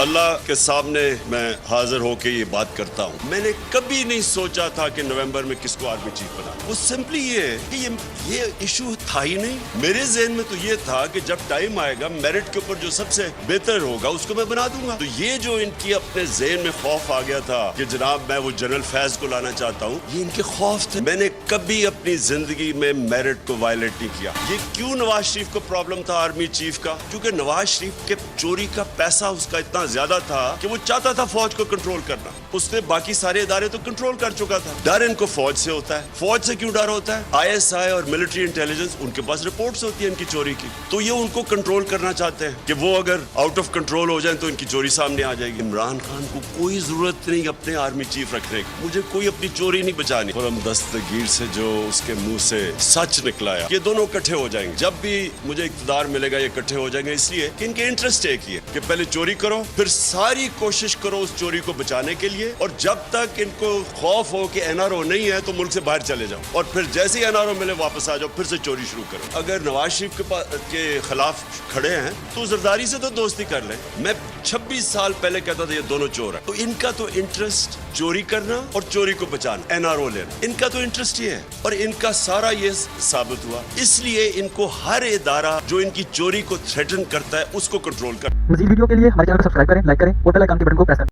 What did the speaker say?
अल्लाह के सामने मैं हाजिर होकर ये बात करता हूँ, मैंने कभी नहीं सोचा था कि नवंबर में किसको आर्मी चीफ बना। वो सिंपली ये है कि ये इशू था ही नहीं। मेरे ज़हन में तो ये था कि जब टाइम आएगा मेरिट के ऊपर जो सबसे बेहतर होगा उसको मैं बना दूंगा। तो ये जो इनकी अपने ज़हन में खौफ आ गया था कि जनाब मैं वो जनरल फैज को लाना चाहता हूँ, ये इनके खौफ थे। मैंने कभी अपनी जिंदगी में मेरिट को वायलेट नहीं किया। ये क्यों नवाज शरीफ को प्रॉब्लम था आर्मी चीफ का? क्योंकि नवाज शरीफ के चोरी का पैसा उसका इतना ज्यादा था कि वो चाहता था फौज को कंट्रोल करना। उसने बाकी सारे इदारे तो कंट्रोल कर चुका था। डर इनको फौज से होता है। फौज से क्यों डर होता है? आईएसआई और मिलिट्री इंटेलिजेंस, उनके पास रिपोर्ट्स होती है इनकी चोरी की, तो ये उनको कंट्रोल करना चाहते हैं कि वो अगर आउट ऑफ कंट्रोल हो जाए तो इनकी चोरी सामने आ जाएगी। इमरान खान को कोई जरूरत नहीं अपने आर्मी चीफ रखने की। मुझे कोई अपनी चोरी नहीं बचानी। खुरम दस्तगीर से जो उसके मुंह से सच निकलाया, ये दोनों इकट्ठे हो जाएंगे। जब भी मुझे इक़्तिदार मिलेगा ये इकट्ठे हो जाएंगे, इसलिए कि इनके इंटरेस्ट एक ही है कि पहले चोरी करो, फिर सारी कोशिश करो उस चोरी को बचाने के लिए, और जब तक इनको खौफ हो कि एनआरओ नहीं है तो मुल्क से बाहर चले जाओ, और फिर जैसे ही एनआरओ मिले वापस आ जाओ, फिर से चोरी शुरू करो। अगर नवाज शरीफ के खिलाफ खड़े हैं तो जरदारी से तो दोस्ती कर लें। मैं 26 साल पहले कहता था ये दोनों चोर हैं। तो इनका तो इंटरेस्ट चोरी करना और चोरी को बचाना, एनआरओ लेना, इनका तो इंटरेस्ट ही है, और इनका सारा ये साबित हुआ। इसलिए इनको हर इदारा जो इनकी चोरी को थ्रेटन करता है उसको कंट्रोल कर। मज़ीद वीडियो के लिए हमारे चैनल को सब्सक्राइब करें, लाइक करें और बेल आइकन के बटन को प्रेस करें।